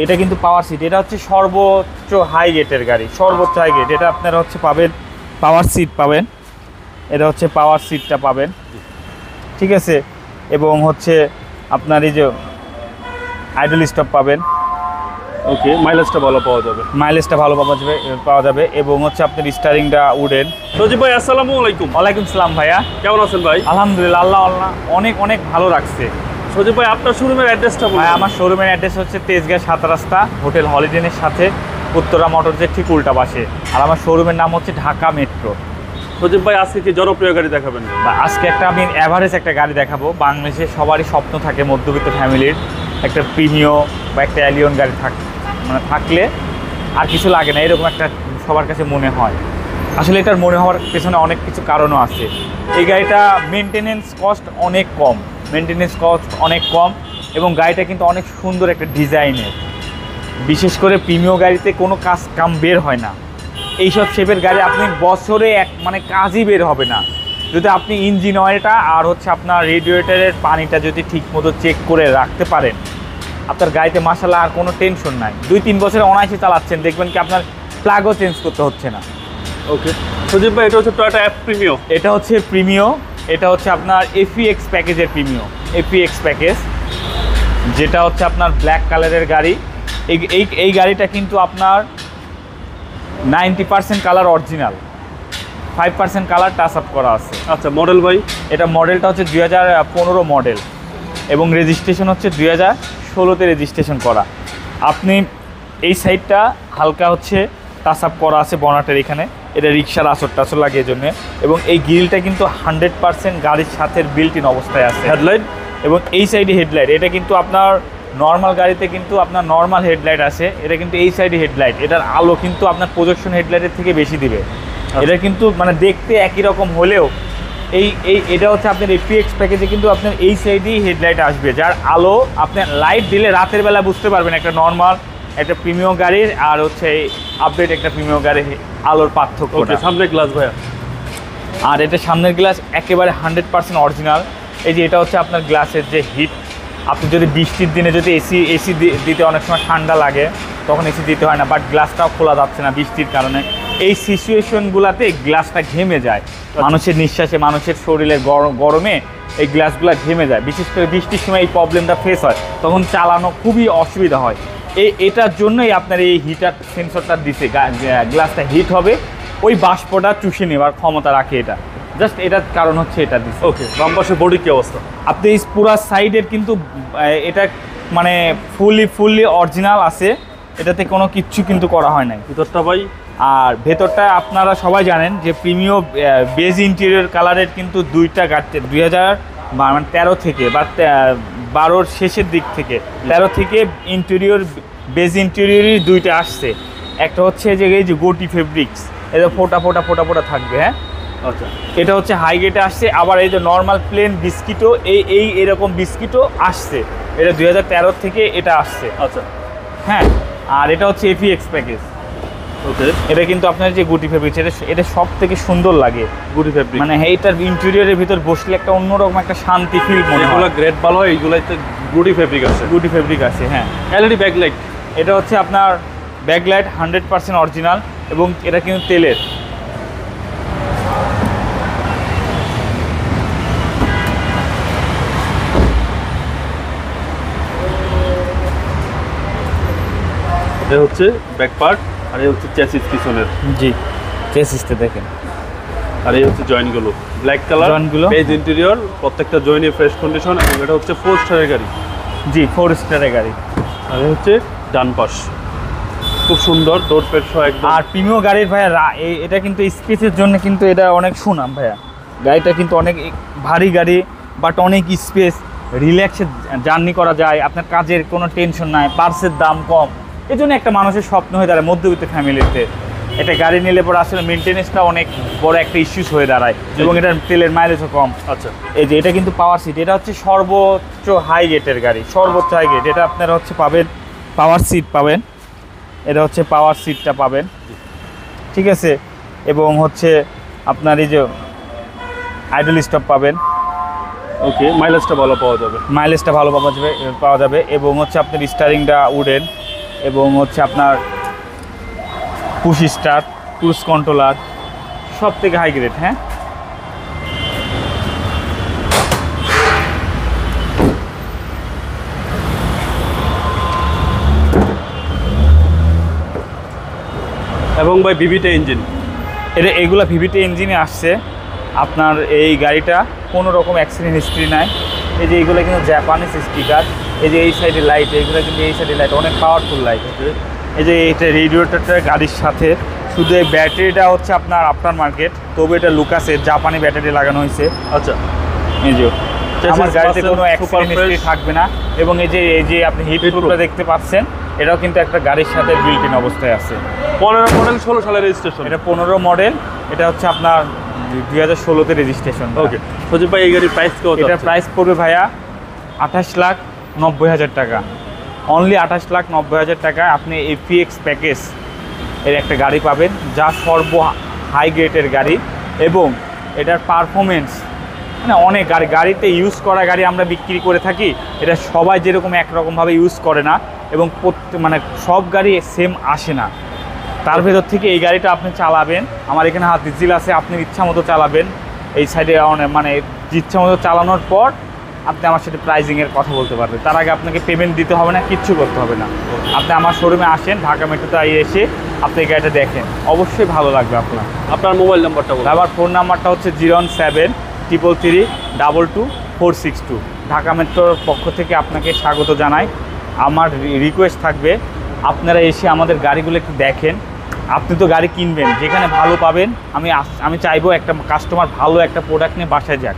এটা কিন্তু পাওয়ার সিট, এটা হচ্ছে সর্বোচ্চ হাই রেটের গাড়ি, সর্বোচ্চ হাই রেট। এটা আপনারা হচ্ছে পাবেন পাওয়ার সিট পাবেন, এটা হচ্ছে পাওয়ার সিটটা পাবেন, ঠিক আছে। এবং হচ্ছে আপনার এই যে আইডল স্টপ পাবেন। ওকে, মাইলেজটা ভালো পাওয়া যাবে, মাইলেজটা ভালো পাওয়া যাবে এবং হচ্ছে আপনার স্টারিংটা উডেন। সজীব ভাই আসসালামু আলাইকুম। ওয়ালাইকুম সালাম ভাইয়া, কেমন আছেন ভাই? আলহামদুলিল্লাহ, আল্লাহ অনেক অনেক ভালো রাখছে। সজীব ভাই আপনার শোরুমের অ্যাড্রেসটা বলুন। ভাই আমার শোরুমের অ্যাড্রেস হচ্ছে তেজগাঁ 7 রাস্তা হোটেল হলিডেনের সাথে উত্তরা মোটরসের ঠিক উল্টা পাশে। আর আমার শোরুমের নাম হচ্ছে ঢাকা মেট্রো। সজীব ভাই আজকে কি জনপ্রিয় গাড়ি দেখাবেন? আজকে আমি অ্যাভারেজ একটা গাড়ি দেখাবো। বাংলাদেশে সবারই স্বপ্ন থাকে মধ্যবিত্ত ফ্যামিলির একটা প্রিমিও বা একটা অ্যালিয়ন গাড়ি থাকলে আর কিছু লাগে না, এরকম একটা সবার কাছে মনে হয়। আসলে এটার মনে হওয়ার পেছনে অনেক কিছু কারণও আছে। এই গাড়িটা মেনটেনেন্স কস্ট অনেক কম এবং গাড়িটা কিন্তু অনেক সুন্দর একটা ডিজাইনের। বিশেষ করে প্রিমিও গাড়িতে কোনো কাম বের হয় না। এইসব শেপের গাড়ি আপনি বছরে কাজই বের হবে না যদি আপনি ইঞ্জিন অয়েলটা আর হচ্ছে আপনার রেডিয়েটরের পানিটা যদি ঠিকমতো চেক করে রাখতে পারেন। আপনার গাড়িতে মাশাআল্লাহ আর কোনো টেনশন নাই, 2-3 বছরে অনায়াসে চালাচ্ছেন, দেখবেন কি আপনার প্লাগও চেঞ্জ করতে হচ্ছে না। ওকে সজীব ভাই, এটা হচ্ছে টয়োটা প্রিমিও। এটা হচ্ছে প্রিমিও, এটা হচ্ছে আপনার এফইএক্স প্যাকেজের প্রিমিও। এফইএক্স প্যাকেজ যেটা হচ্ছে আপনার ব্ল্যাক কালারের গাড়ি। এই গাড়িটা কিন্তু আপনার 90% colour original, 5% colour touch up করা আছে। আচ্ছা, মডেল ভাই? এটা মডেলটা হচ্ছে 2015 মডেল এবং রেজিস্ট্রেশন হচ্ছে 2016-তে রেজিস্ট্রেশন করা। আপনি এই সাইডটা হালকা হচ্ছে টাচ আপ করা আছে বনাটের এখানে, এটা রিক্সার আসর লাগে জন্য। এবং এই গ্রিলটা কিন্তু 100% গাড়ির সাথে বিল্ট ইন অবস্থায় আছে। হেডলাইট এবং এই সাইডে হেডলাইট, এটা কিন্তু আপনার নর্মাল গাড়িতে কিন্তু আপনার নর্মাল হেডলাইট আছে, এটা কিন্তু এই সাইডে হেডলাইট। এটার আলো কিন্তু আপনার প্রজেকশন হেডলাইটের থেকে বেশি দিবে। এটা কিন্তু দেখতে একই রকম হলেও এটা হচ্ছে আপনার এফইএক্স প্যাকেজে কিন্তু আপনার এই সাইডেই হেডলাইট আসবে, যার আলো আপনার লাইট দিলে রাতের বেলা বুঝতে পারবেন একটা নর্মাল একটা প্রিমিও গাড়ির আর হচ্ছে আপডেট একটা প্রিমিও গাড়ির আলোর পার্থক্য। সামনের গ্লাস ভাইয়া? আর এটা সামনের গ্লাস একেবারে 100% অরিজিনাল। এই যে এটা হচ্ছে আপনার গ্লাসের যে হিট, আপনি যদি বৃষ্টির দিনে যদি এসি দিতে অনেক সময় ঠান্ডা লাগে তখন এসি দিতে হয় না, বাট গ্লাসটাও খোলা যাচ্ছে না বৃষ্টির কারণে। এই সিচুয়েশনগুলোতে গ্লাসটা ঘেমে যায়, মানুষের নিঃশ্বাসে মানুষের শরীরের গরমে এই গ্লাসগুলো ঘেমে যায়। বিশেষ করে বৃষ্টির সময় এই প্রবলেমটা ফেস হয়, তখন চালানো খুবই অসুবিধা হয়। এটার জন্যই আপনার এই হিটার সেন্সরটা দিছে, গ্লাসটা হিট হবে, ওই বাষ্পটা চুষে নেওয়ার ক্ষমতা রাখে এটা, জাস্ট এটার কারণ হচ্ছে এটা দিচ্ছে। ওকে, বাম পাশে বডি কি অবস্থা? আপনি এই পুরো সাইডের কিন্তু এটা ফুললি অরিজিনাল আছে, এটাতে কোনো কিচ্ছু কিন্তু করা হয় নাই। ভিতরটা ভাই? আর ভেতরটা আপনারা সবাই জানেন যে প্রিমিও বেজ ইন্টেরিয়র কালারের কিন্তু দুইটা গাড়িতে 2013 থেকে বা 12-র শেষের দিক থেকে 13 থেকে ইন্টেরিয়র বেজ ইন্টেরিয়রই দুইটা আসছে। একটা হচ্ছে যে এই যে গোটি ফেব্রিক্স, এটা ফোটা থাকবে। হ্যাঁ, আচ্ছা, এটা হচ্ছে হাই গেটে আসছে। আবার এই যে নর্মাল প্লেন বিস্কিটও এরকম বিস্কিটও আসছে, এটা 2013 থেকে এটা আসছে। আচ্ছা, হ্যাঁ, আর এটা হচ্ছে এফইএক্স প্যাকেজ। ওকে, এটা কিন্তু আপনার যে গুটি ফেব্রিক্স, এটা সব থেকে সুন্দর লাগে গুটি ফেব্রিক। এইটার ইন্টেরিয়রের ভিতর বসলে একটা অন্যরকম একটা শান্তি ফিল মনে হয়। এগুলো গ্রেড ভালো হয়, এইগুলোতে গুটি ফেব্রিক আছে। হ্যাঁ, এলইডি ব্যাকলাইট, এটা হচ্ছে আপনার ব্যাকলাইট 100% অরিজিনাল এবং এটা কিন্তু তেলের। এটা হচ্ছে ব্যাক পার্ট আর এই হচ্ছে চ্যাসিস পিছনের। জি, চ্যাসিসটা দেখেন। আর এই হচ্ছে জয়েন্টগুলো ব্ল্যাক কালার, জয়েন্টগুলো বেজ ইন্টেরিয়র, প্রত্যেকটা জয়েন্টে ফ্রেশ কন্ডিশন। এবং এটা হচ্ছে 4 স্টারের গাড়ি। জি, 4 স্টারের গাড়ি। আর এই হচ্ছে ডান পাশ, খুব সুন্দর ডোর পেট সহ একদম। আর প্রিমিও গাড়ির ভাইয়া এটা কিন্তু স্পেসের জন্য কিন্তু এটা অনেক সুনাম ভাইয়া। গাড়িটা কিন্তু অনেক ভারী গাড়ি, বাট অনেক স্পেস, রিল্যাক্সে জার্নি করা যায়, আপনার কাজের কোনো টেনশন নাই, পার্সের দাম কম। এই জন্য একটা মানুষের স্বপ্ন হয়ে দাঁড়ায় মধ্যবিত্ত ফ্যামিলিতে। এটা গাড়ি নিলে পরে আসলে মেনটেনেন্সটা অনেক বড় একটা ইস্যুস হয়ে দাঁড়ায় এবং এটার তেলের মাইলেজও কম। আচ্ছা, এই যে এটা কিন্তু পাওয়ার সিট, এটা হচ্ছে সর্বোচ্চ হাই রেটের গাড়ি, সর্বোচ্চ হাই রেট। এটা আপনারা হচ্ছে পাবেন পাওয়ার সিট পাবেন, এটা হচ্ছে পাওয়ার সিটটা পাবেন, ঠিক আছে। এবং হচ্ছে আপনার এই যে আইডল স্টপ পাবেন। ওকে, মাইলেজটা ভালো পাওয়া যাবে, মাইলেজটা ভালো পাওয়া যাবে এবং হচ্ছে আপনার স্টারিংটা উডেন। এবং হচ্ছে আপনার পুশ স্টার্ট, ক্রুজ কন্ট্রোলার, সব থেকে হাই গ্রেড। হ্যাঁ, এবং ভাই ভিভিটি ইঞ্জিন, এগুলা ভিভিটি ইঞ্জিনে আসছে। আপনার এই গাড়িটা কোনো রকম অ্যাক্সিডেন্ট হিস্ট্রি নাই। এই যে এইগুলো কিন্তু জাপানিজ স্টিকার। এই যে এই সাইডে লাইট, এইগুলো কিন্তু এই সাইডে লাইট অনেক পাওয়ারফুল লাইট। এই যে এটা রেডিয়েটরটা গাড়ির সাথে, শুধু এই ব্যাটারিটা হচ্ছে আপনার আফটার মার্কেট, তবে এটা লুকাসের জাপানি ব্যাটারি লাগানো হয়েছে। আচ্ছা, এই যে আমার গাড়িতে কোনো অ্যাক্সিডেন্ট হিস্ট্রি থাকবে না। এবং এই যে আপনি হিট প্রুফটা দেখতে পাচ্ছেন, এটাও কিন্তু একটা গাড়ির সাথে বিল্ট ইন অবস্থায় আছে। 15 মডেল 16 সালের রেজিস্ট্রেশন। এটা 15 মডেল, এটা হচ্ছে আপনার 2016-তে রেজিস্ট্রেশন। ওকে সজীব ভাই, এই গাড়ির প্রাইস কত? এটার প্রাইস পড়বে ভাইয়া 28,90,000 টাকা। অনলি 28,90,000 টাকায় আপনি এফিএক্স প্যাকেজ এর একটা গাড়ি পাবেন, যা সর্ব হাই গ্রেডের গাড়ি। এবং এটার পারফরমেন্স মানে অনেক গাড়িতে ইউজ করা গাড়ি আমরা বিক্রি করে থাকি। এটা সবাই যেরকম একরকমভাবে ইউজ করে না, এবং মানে সব গাড়ি সেম আসে না। তার ভেতর থেকে এই গাড়িটা আপনি চালাবেন, আমার এখানে হাত ডিজিল আছে, আপনি ইচ্ছা মতো চালাবেন। এই সাইডে মানে ইচ্ছা মতো চালানোর পর আপনি আমার সাথে প্রাইজিংয়ের কথা বলতে পারবেন। তার আগে আপনাকে পেমেন্ট দিতে হবে না, কিচ্ছু করতে হবে না। আপনি আমার শোরুমে আসেন, ঢাকা মেট্রোতে এসে আপনি এই গাড়িটা দেখেন, অবশ্যই ভালো লাগবে আপনার। আপনার মোবাইল নাম্বারটা বলুন। আমার ফোন নাম্বারটা হচ্ছে 01733322462। ঢাকা মেট্রোর পক্ষ থেকে আপনাকে স্বাগত জানাই। আমার রিকোয়েস্ট থাকবে, আপনারা এসে আমাদের গাড়িগুলো একটু দেখেন। আপনি তো গাড়ি কিনবেন, যেখানে ভালো পাবেন, আমি চাইবো একটা কাস্টমার ভালো একটা প্রোডাক্ট নিয়ে বাসায় যাক।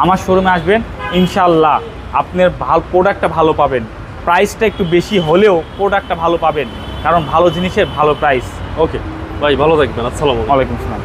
আমার শোরুমে আসবেন, ইনশাল্লাহ আপনার প্রোডাক্টটা ভালো পাবেন। প্রাইসটা একটু বেশি হলেও প্রোডাক্টটা ভালো পাবেন, কারণ ভালো জিনিসের ভালো প্রাইস। ওকে ভাই, ভালো থাকবেন। আসসালামু আলাইকুম। ওয়ালাইকুম আসসালাম।